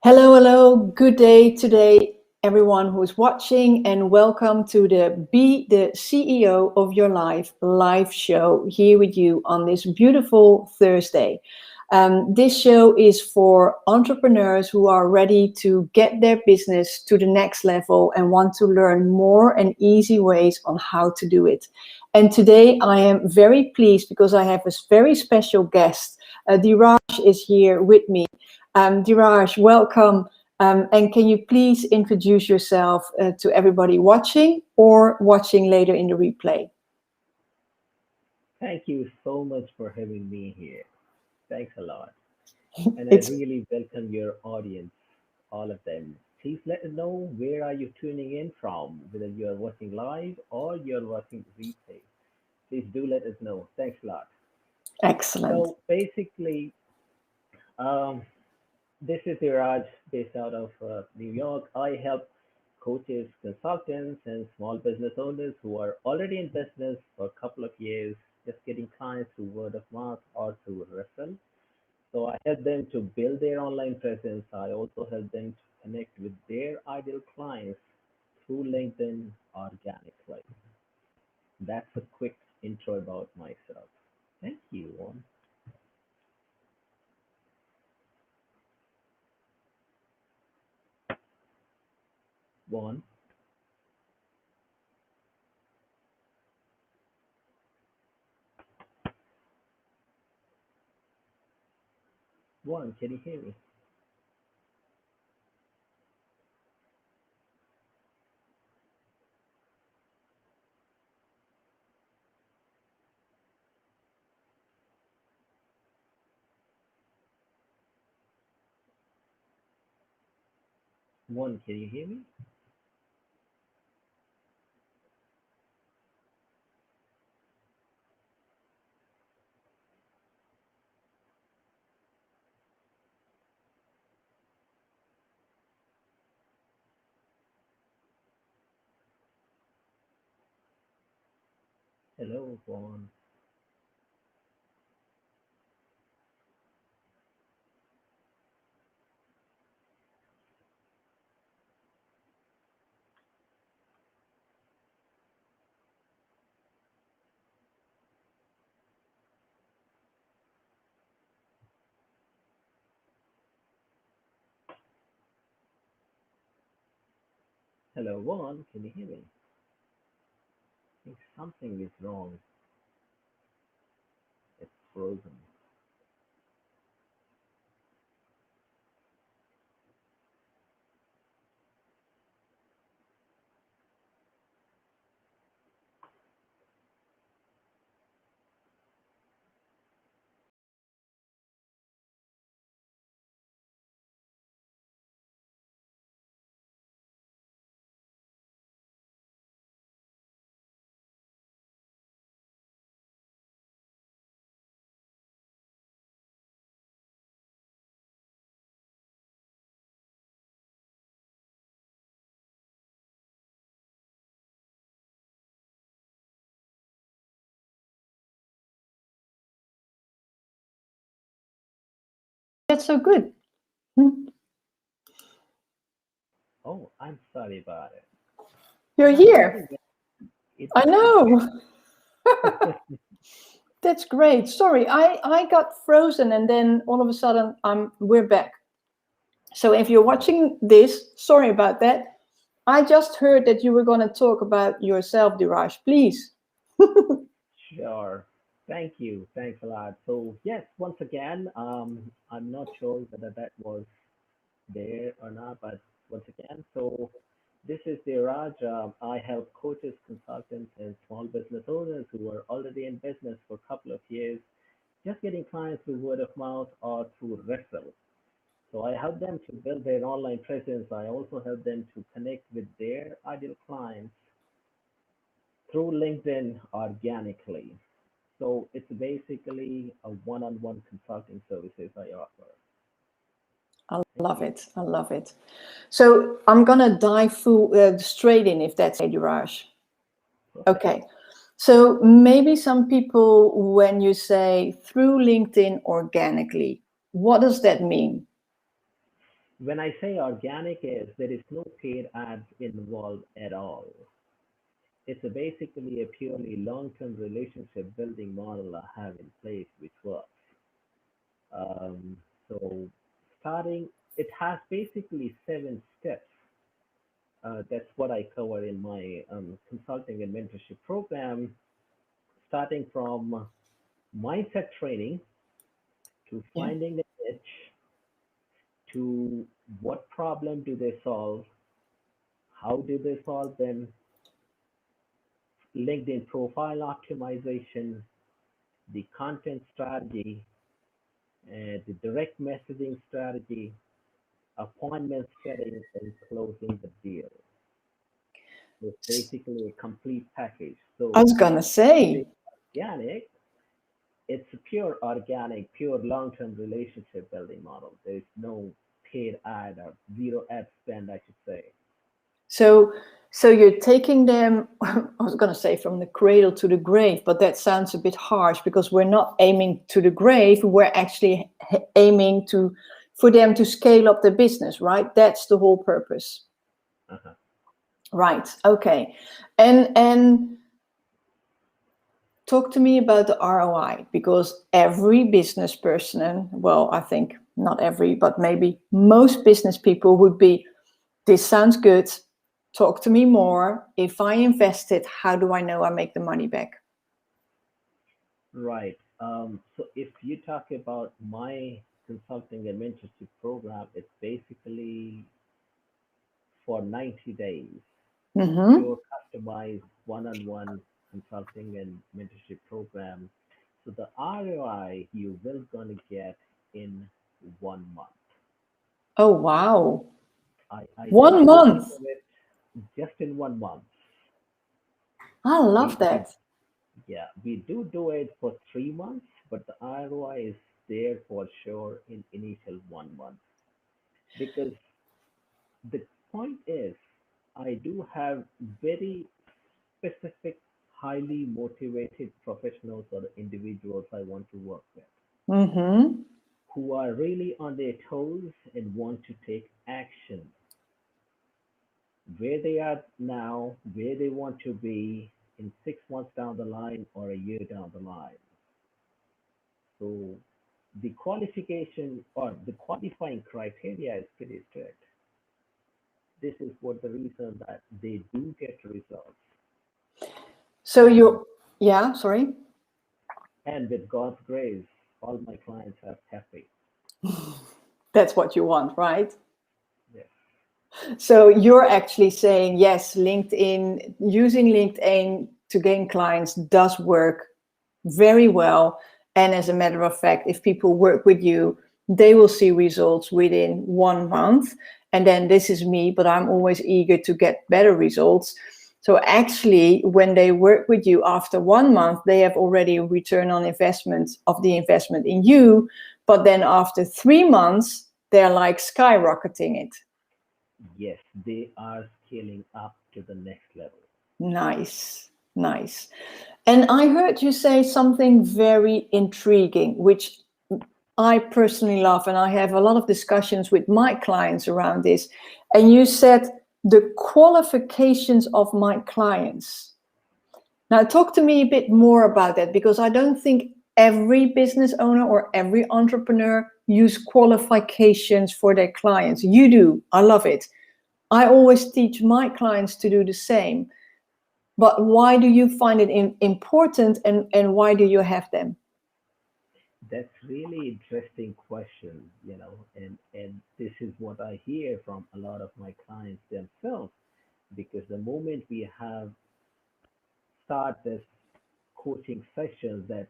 Hello, hello, good day today, everyone who's watching, and welcome to the Be the CEO of Your Life live show here with you on this beautiful Thursday. This show is for entrepreneurs who are ready to get their business to the next level and want to learn more and easy ways on how to do it. And today I am very pleased because I have a very special guest. Diraj is here with me. Diraj, welcome. And can you please introduce yourself to everybody watching or watching later in the replay? Thank you so much for having me here. Thanks a lot. And I It's really welcome your audience, all of them. Please let us know where are you tuning in from, whether you're watching live or you're watching replay. Please do let us know. Thanks a lot. excellent. So basically, um, this is Iraj based out of New York. I help coaches, consultants, and small business owners who are already in business for a couple of years, just getting clients through word of mouth or through referral. So I help them to build their online presence. I also help them to connect with their ideal clients through LinkedIn organically. That's a quick intro about myself. Thank you, Juan. Juan, Juan, can you hear me? Juan, can you hear me? Hello, Juan. Hello, Juan, can you hear me? I think something is wrong. It's frozen. That's so good. Hmm. Oh, I'm sorry about it. You're But I'm here. getting it. It's I it's know. getting. That's great. Sorry, I got frozen and then all of a sudden we're back. So if you're watching this, sorry about that. I just heard that you were going to talk about yourself, Diraj. Please. Sure. Thank you. Thanks a lot. So yes, once again, I'm not sure whether that was there or not, but once again, so this is Diraj. I help coaches, consultants, and small business owners who are already in business for a couple of years, just getting clients through word of mouth or through referral. So I help them to build their online presence. I also help them to connect with their ideal clients through LinkedIn organically. So it's basically a one-on-one consulting services I offer. I Thank love you. it. I love it. So I'm going to dive full, straight in if that's okay, Diraj. Perfect. Okay. So maybe some people, when you say through LinkedIn organically, what does that mean? when I say organic is there is no paid ads involved at all. It's basically a purely long-term relationship building model I have in place, which works. Um, so starting, it has basically 7 steps. That's what I cover in my consulting and mentorship program, starting from mindset training to Yeah. finding the niche to what problem do they solve, how do they solve them, LinkedIn profile optimization, the content strategy, the direct messaging strategy, appointment setting, and closing the deal. It's basically a complete package. I So was gonna if say. it's organic, it's a pure organic, pure long-term relationship building model. There is no paid ad or zero ad spend, I should say. So, so you're taking them, I was going to say from the cradle to the grave, but that sounds a bit harsh because we're not aiming to the grave. We're actually aiming to, for them to scale up the business, right? That's the whole purpose. Uh-huh. Right. Okay. And talk to me about the ROI because every business person, and well, I think not every, but maybe most business people would be, this sounds good. Talk to me more. If I invest it, how do I know I make the money back? Right. So if you talk about my consulting and mentorship program, it's basically for 90 days, Mm-hmm. pure customized one-on-one consulting and mentorship program. So the ROI you will gonna get in 1 month. Oh, wow. I One just month. deliver it just in 1 month. I We love do, that. yeah, we do it for 3 months, but the ROI is there for sure in initial 1 month. Because the point is, I do have very specific, highly motivated professionals or individuals I want to work with Mm-hmm. who are really on their toes and want to take action where they are now, where they want to be in 6 months down the line or a year down the line. So the qualification or the qualifying criteria is pretty strict. This is what the reason that they do get results. So And yeah, sorry. and with God's grace, all my clients are happy. That's what you want, right? Yes. So you're actually saying, yes, LinkedIn, using LinkedIn to gain clients does work very well. And as a matter of fact, if people work with you, they will see results within 1 month. And then this is me, but I'm always eager to get better results. So actually, when they work with you after 1 month, they have already a return on investment of the investment in you. But then after 3 months, they're like skyrocketing it. Yes, they are scaling up to the next level. Nice, nice. And I heard you say something very intriguing, which I personally love, and I have a lot of discussions with my clients around this. And you said the qualifications of my clients. Now, talk to me a bit more about that because I don't think every business owner or every entrepreneur use qualifications for their clients. You do. I love it. I always teach my clients to do the same. But why do you find it important and why do you have them? That's really interesting question, and this is what I hear from a lot of my clients themselves. Because the moment we have start this coaching sessions, that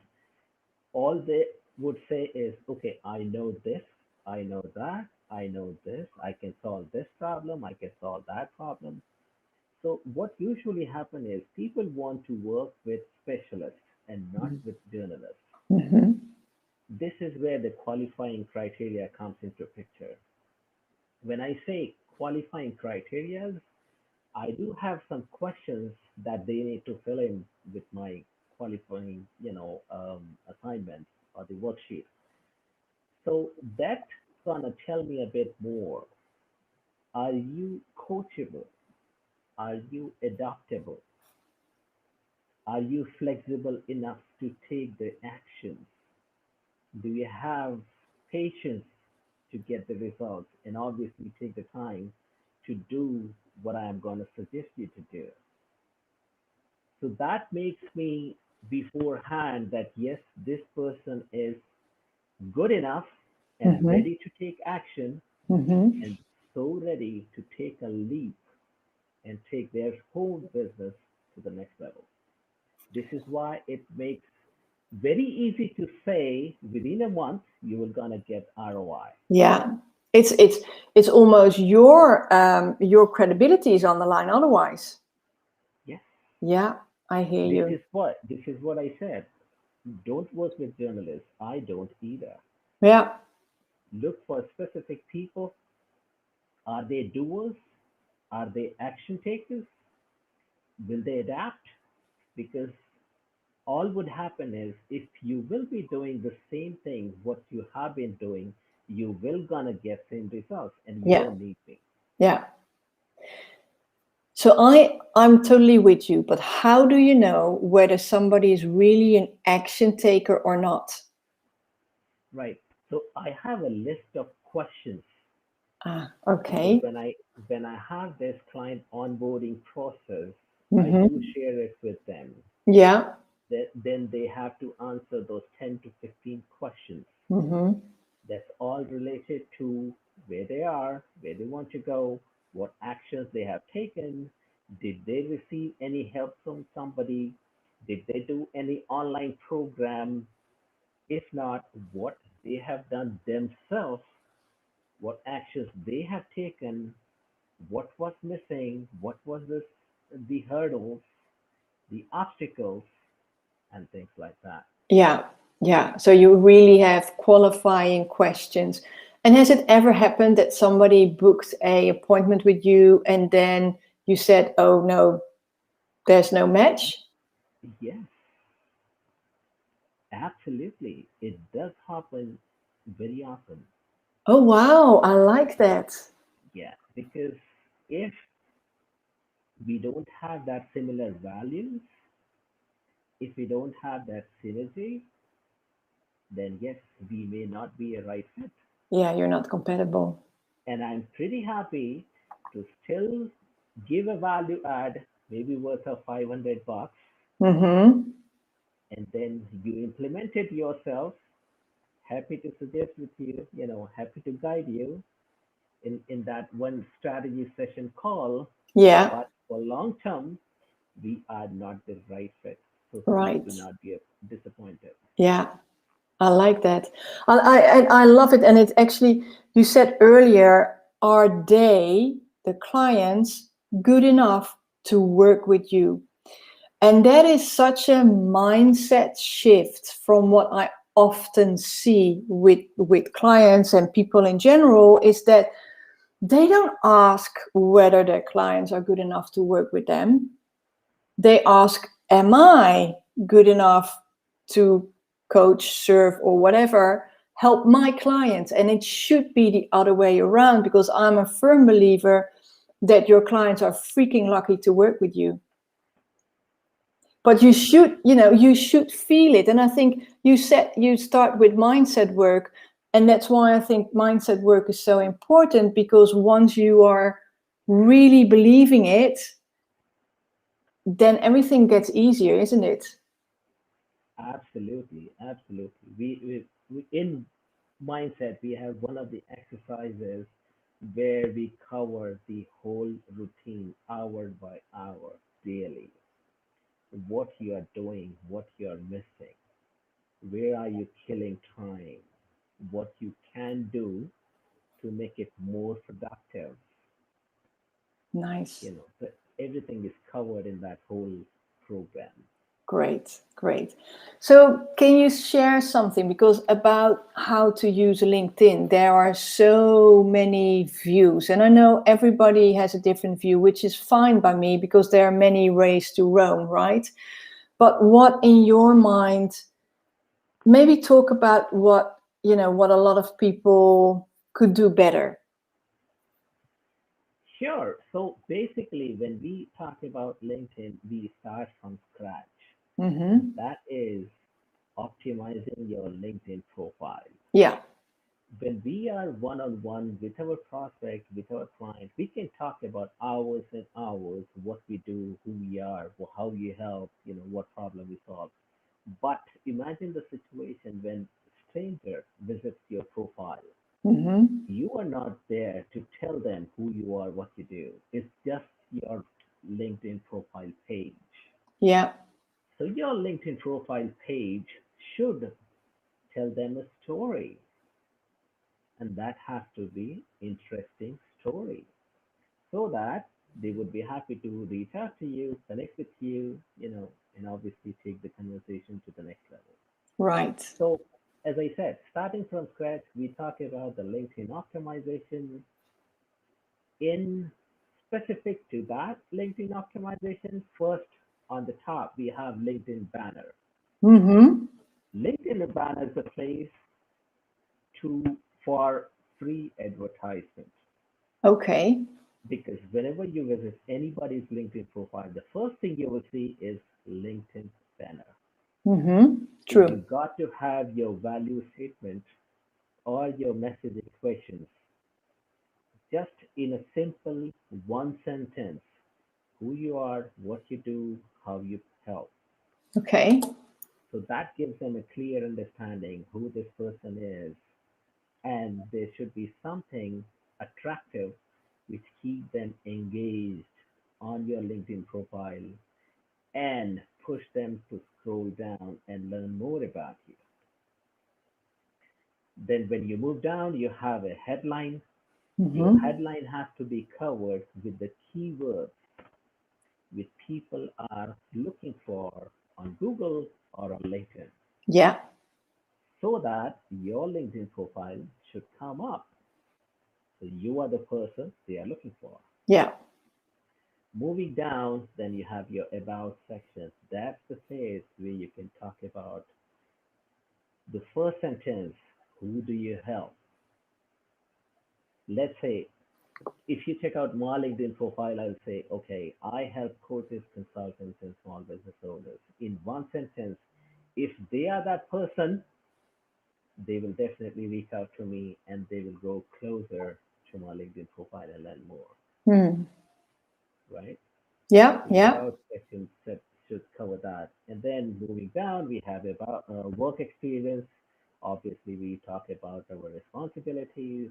all they would say is, okay, I know this, I know that, I know this, I can solve this problem, I can solve that problem. So what usually happen is people want to work with specialists and not with journalists. Mm-hmm. This is where the qualifying criteria comes into picture. When I say qualifying criteria, I do have some questions that they need to fill in with my qualifying, assignment or the worksheet. So that's gonna tell me a bit more. Are you coachable? Are you adaptable? Are you flexible enough to take the actions? Do you have patience to get the results and obviously take the time to do what I am going to suggest you to do? So that makes me beforehand that yes, this person is good enough and Mm-hmm. ready to take action Mm-hmm. and so ready to take a leap and take their whole business to the next level. This is why it makes very easy to say within a month you will gonna get ROI. Yeah, it's almost your credibility is on the line otherwise. Yes, Yeah, I hear you. this is what I said. Don't work with journalists. I don't either. Yeah, Look for specific people. Are they doers? Are they action takers? Will they adapt? Because all would happen is if you will be doing the same thing what you have been doing, you will gonna get same results and you yeah, don't need me. yeah. So I'm totally with you, but how do you know whether somebody is really an action taker or not? Right. So I have a list of questions Ah, because okay. when I have this client onboarding process, I do Mm-hmm. share it with them. Yeah. Then they have to answer those 10 to 15 questions. Mm-hmm. That's all related to where they are, where they want to go, what actions they have taken, did they receive any help from somebody, did they do any online program, if not, what they have done themselves, what actions they have taken, what was missing, what was the hurdles, the obstacles, and things like that. Yeah. Yeah. So you really have qualifying questions. And has it ever happened that somebody booked a appointment with you and then you said, "Oh no, there's no match"? Yes, absolutely. It does happen very often. Oh wow, I like that. Yeah, because if we don't have that similar values, if we don't have that synergy, then yes, we may not be a right fit. Yeah, you're not compatible. And I'm pretty happy to still give a value add, maybe worth of 500 bucks, Mm-hmm. and then you implement it yourself. Happy to suggest with you, happy to guide you in that one strategy session call. Yeah, But for long term, we are not the right fit. So please right. do not be disappointed. Yeah, I like that. I love it. And it's actually, you said earlier, are they, the clients, good enough to work with you? And that is such a mindset shift from what I often see with clients and people in general, is that they don't ask whether their clients are good enough to work with them. They ask, am I good enough to coach, serve, or whatever, help my clients? And it should be the other way around, because I'm a firm believer that your clients are freaking lucky to work with you. But you should feel it. And I think you said you start with mindset work. And that's why I think mindset work is so important, because once you are really believing it, then everything gets easier, isn't it? Absolutely, absolutely. We in mindset we have one of the exercises where we cover the whole routine hour by hour daily. What you are doing, what you are missing, where are you killing time, what you can do to make it more productive. Nice. So everything is covered in that whole program. Great, great. So can you share something, because about how to use LinkedIn? There are so many views, and I know everybody has a different view, which is fine by me, because there are many ways to Rome, right? But what in your mind, maybe talk about what a lot of people could do better. Sure. So basically, when we talk about LinkedIn, we start from scratch, and Mm-hmm. that is optimizing your LinkedIn profile. Yeah. When we are one on one with our prospect, with our client, we can talk about hours and hours what we do, who we are, how we help, what problem we solve. But imagine the situation when stranger visits your profile. Mm-hmm. You are not there to tell them who you are, what you do. It's just your LinkedIn profile page. Yeah. So your LinkedIn profile page should tell them a story, and that has to be interesting story, so that they would be happy to reach out to you, connect with you, and obviously take the conversation to the next level. Right. So, as I said, starting from scratch, we talk about the LinkedIn optimization. In specific to that LinkedIn optimization, first on the top, we have LinkedIn banner. Mm-hmm. LinkedIn banner is a place to for free advertisement, Okay. because whenever you visit anybody's LinkedIn profile, the first thing you will see is LinkedIn banner. Mm-hmm. So you True. got to have your value statement or your messaging questions just in a simple one sentence: who you are, what you do, how you help. Okay. So that gives them a clear understanding who this person is, and there should be something attractive which keep them engaged on your LinkedIn profile and push them to scroll down and learn more about you. Then when you move down, you have a headline. Your Mm-hmm. headline has to be covered with the keywords which people are looking for on Google or on LinkedIn, Yeah. so that your LinkedIn profile should come up. So you are the person they are looking for. Yeah. Moving down, then you have your about section. That's the place where you can talk about the first sentence: who do you help? Let's say if you check out my LinkedIn profile, I'll say, okay, I help coaches, consultants, and small business owners. In one sentence, if they are that person, they will definitely reach out to me and they will go closer to my LinkedIn profile and learn more, Mm. right? Yeah. So the Yeah. about section should cover that. And then moving down, we have about work experience. Obviously, we talk about our responsibilities,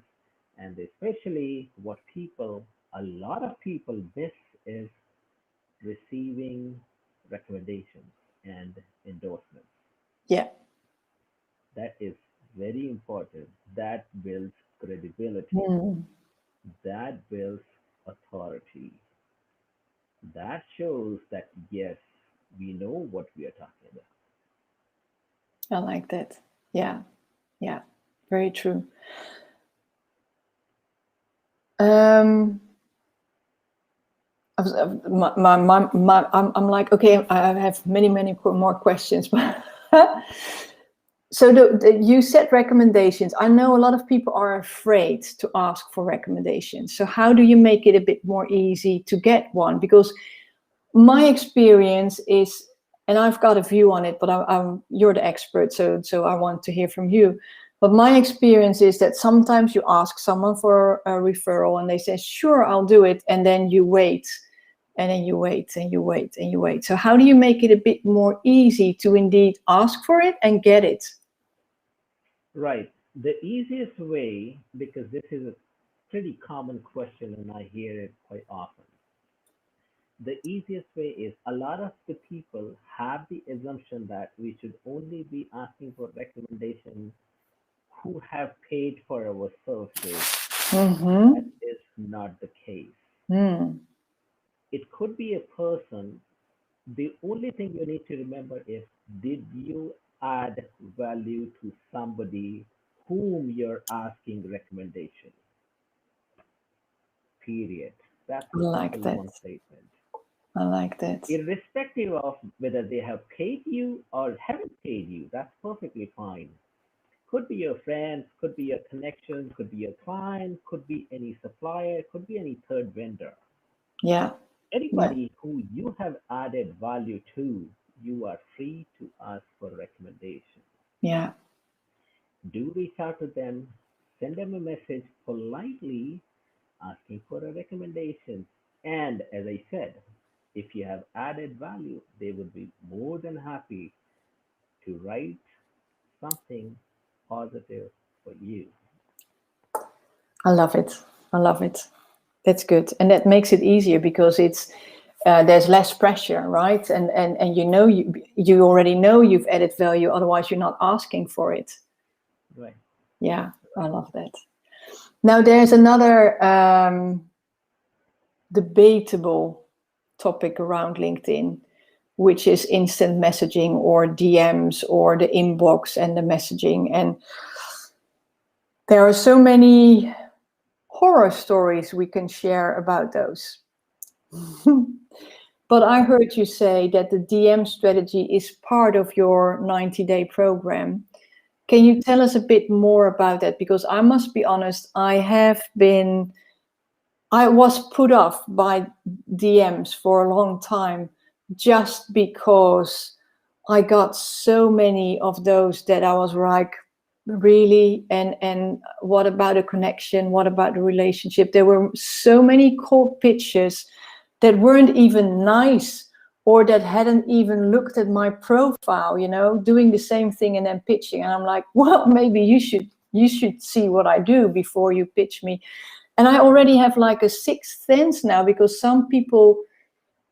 and especially what a lot of people miss is receiving recommendations and endorsements. Yeah. That is very important. That builds credibility. Mm. That builds authority. That shows that yes, we know what we are talking about. I like that. Yeah. Yeah. Very true. Um, I'm like, okay, I have many more questions, but so you said recommendations. I know a lot of people are afraid to ask for recommendations. So how do you make it a bit more easy to get one? Because my experience is, and I've got a view on it, but you're the expert, so I want to hear from you. But my experience is that sometimes you ask someone for a referral and they say, sure, I'll do it. And then you wait, and then you wait, and you wait, and you wait. So how do you make it a bit more easy to indeed ask for it and get it? Right. The easiest way, because this is a pretty common question and I hear it quite often. The easiest way is a lot of the people have the assumption that we should only be asking for recommendations who have paid for our services. That Mm-hmm. is not the case. Mm. It could be a person. The only thing you need to remember is, did you add value to somebody whom you're asking recommendation? Period. That's I a like simple that. one statement. I like that. Irrespective of whether they have paid you or haven't paid you, that's perfectly fine. Could be your friends, could be your connections, could be your client, could be any supplier, could be any third vendor. Yeah. Yeah. Anybody who you have added value to, you are free to ask for recommendation. Yeah. Do reach out to them, send them a message politely asking for a recommendation. And as I said, if you have added value, they would be more than happy to write something positive for you. I love it. I love it. That's good, and that makes it easier because it's there's less pressure, right? And you already know you've added value. Otherwise, you're not asking for it. Right. Yeah, I love that. Now, there's another debatable topic around LinkedIn, which is instant messaging or DMs or the inbox and the messaging. And there are so many horror stories we can share about those. But I heard you say that the DM strategy is part of your 90-day program. Can you tell us a bit more about that? Because I must be honest, I was put off by DMs for a long time just because I got so many of those that I was like, really? And what about a connection? What about the relationship? There were so many cold pitches that weren't even nice or that hadn't even looked at my profile, doing the same thing and then pitching. And I'm like, well, maybe you should see what I do before you pitch me. And I already have like a sixth sense now, because some people,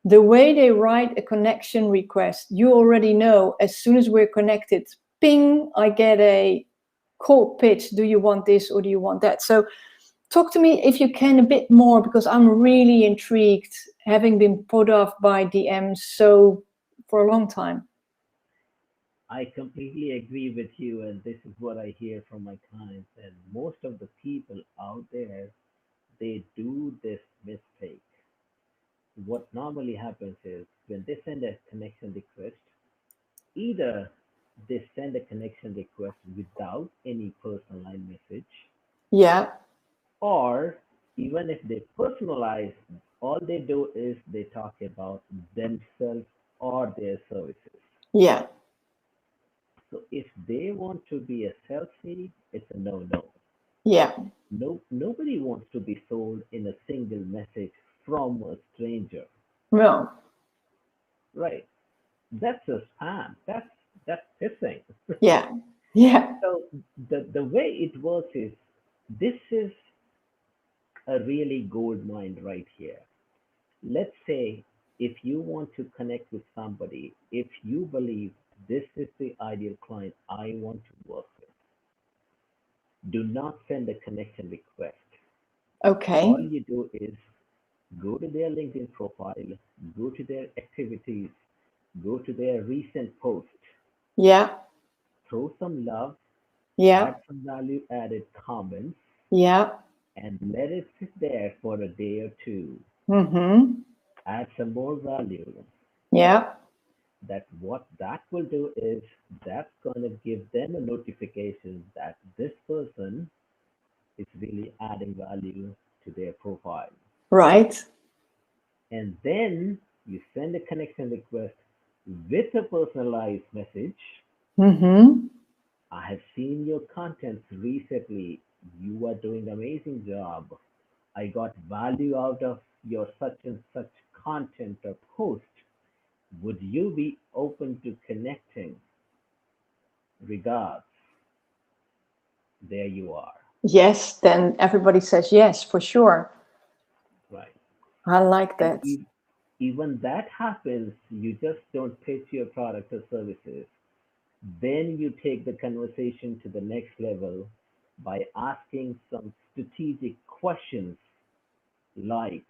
the way they write a connection request, you already know as soon as we're connected, ping, I get a cold pitch. Do you want this or do you want that? So talk to me, if you can, a bit more, because I'm really intrigued, having been put off by DMs so for a long time. I completely agree with you, and this is what I hear from my clients. And most of the people out there, they do this mistake. What normally happens is when they send a connection request, either they send a connection request without any personalized message, Yeah, or even if they personalize, all they do is they talk about themselves or their services. yeah, So if they want to be a salesy, it's a no-no. yeah. No, nobody wants to be sold in a single message from a stranger, No, right? That's a spam. That's phishing. yeah, yeah, So the way it works is this is a really gold mine right here. Let's say if you want to connect with somebody, if you believe this is the ideal client I want to work with, do not send a connection request. All okay, you do is go to their LinkedIn profile, go to their activities, go to their recent posts, yeah, throw some love, yeah, add some value added comments, yeah, and let it sit there for a day or two. mm-hmm, Add some more value. yeah, That what that will do is that's going to give them a notification that this person is really adding value to their profile. right, And then you send a connection request with a personalized message. mm-hmm, I have seen your contents recently. You are doing an amazing job. I got value out of your such and such content or post. Would you be open to connecting? Regards. There you are. yes, then everybody says yes, for sure. Right. I like And that. even that happens, you just don't pitch your product or services. Then you take the conversation to the next level by asking some strategic questions like,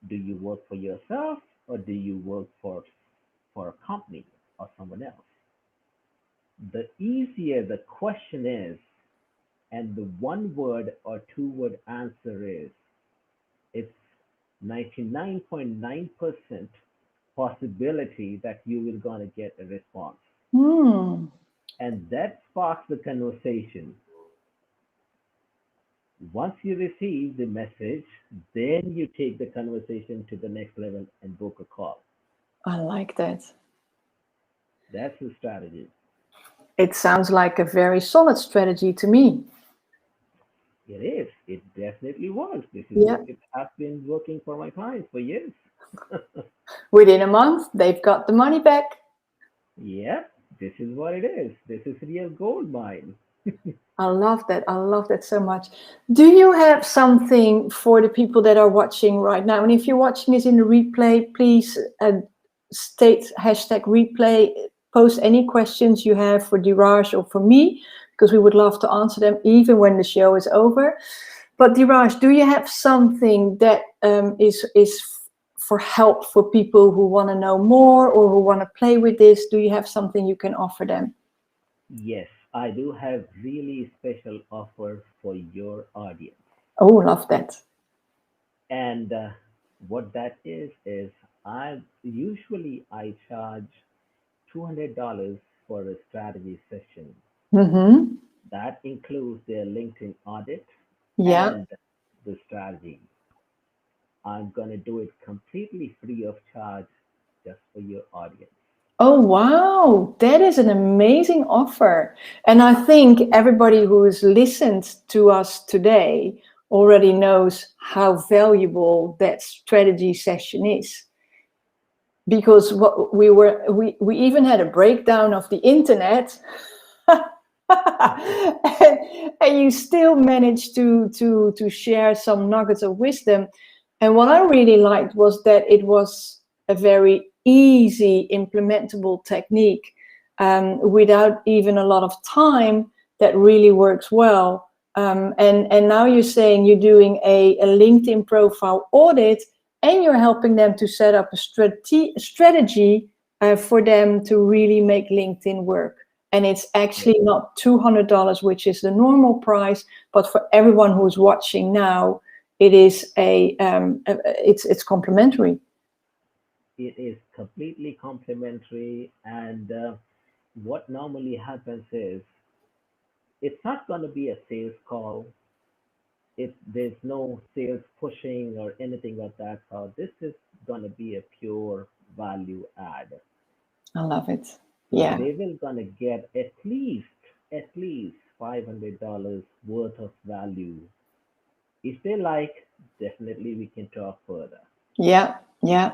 do you work for yourself or do you work for a company or someone else? The easier the question is, and the one word or two word answer is, it's 99.9% possibility that you will gonna get a response. Hmm. And that sparks the conversation. Once you receive the message, then you take the conversation to the next level and book a call. I like that. That's the strategy. It sounds like a very solid strategy to me. It is. It definitely works. This is Yeah. it has been working for my clients for years. Within a month, they've got the money back. Yep, this is what it is. This is real gold mine. I love that. I love that so much. Do you have something for the people that are watching right now? And if you're watching this in the replay, please state hashtag replay. Post any questions you have for Diraj or for me, because we would love to answer them even when the show is over. But Diraj, do you have something that is for help for people who want to know more or who want to play with this? Do you have something you can offer them? Yes, I do have really special offer for your audience. Oh, love that. And what that is I charge $200 for a strategy session. Mm-hmm. That includes their LinkedIn audit Yeah. and the strategy. I'm gonna do it completely free of charge just for your audience. Oh, wow. That is an amazing offer. And I think everybody who's listened to us today already knows how valuable that strategy session is. Because what we even had a breakdown of the internet. And you still managed to share some nuggets of wisdom. And what I really liked was that it was a very easy implementable technique, without even a lot of time, that really works well. And now you're saying you're doing a LinkedIn profile audit, and you're helping them to set up a strategy for them to really make LinkedIn work. And it's actually not $200, which is the normal price, but for everyone who's watching now, it is it's complimentary. It is completely complimentary, and what normally happens is it's not going to be a sales call. There's no sales pushing or anything of that sort. This is going to be a pure value add. I love it. So Yeah. they will gonna get at least $500 worth of value. If they like, definitely we can talk further. Yeah. Yeah.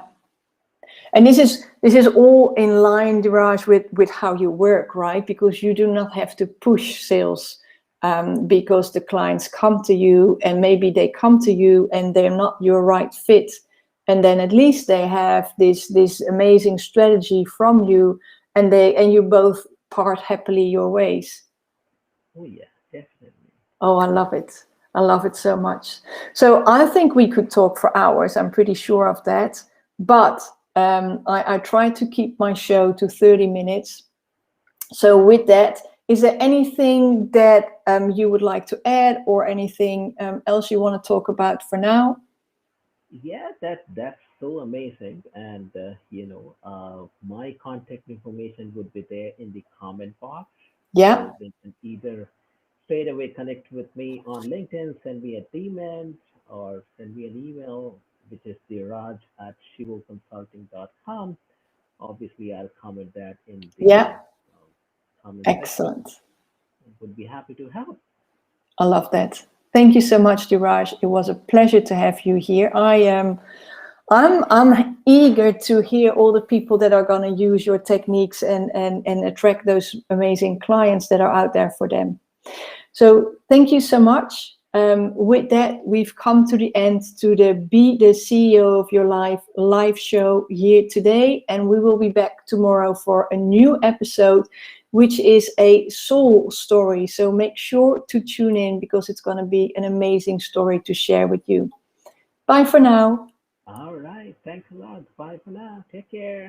And this is all in line, Diraj, with how you work, right? Because you do not have to push sales, because the clients come to you, and maybe they come to you and they're not your right fit, and then at least they have this amazing strategy from you, and you both part happily your ways. Oh yeah, definitely. Oh, I love it. I love it so much. So I think we could talk for hours. I'm pretty sure of that. But I try to keep my show to 30 minutes. So with that, is there anything that you would like to add, or anything else you want to talk about for now? Yeah, that's so amazing. And my contact information would be there in the comment box, Yeah. so they can either straight away connect with me on LinkedIn, send me a DM, or send me an email, which is diraj at shivoconsulting.com. Obviously, I'll comment that in the Yeah. comment section. Excellent. Would be happy to help. I love that. Thank you so much, Diraj. It was a pleasure to have you here. I'm eager to hear all the people that are going to use your techniques and attract those amazing clients that are out there for them. So thank you so much. With that, we've come to the end to the Be the CEO of Your Life live show here today. And we will be back tomorrow for a new episode, which is a soul story. So make sure to tune in, because it's going to be an amazing story to share with you. Bye for now. All right. Thanks a lot. Bye for now. Take care.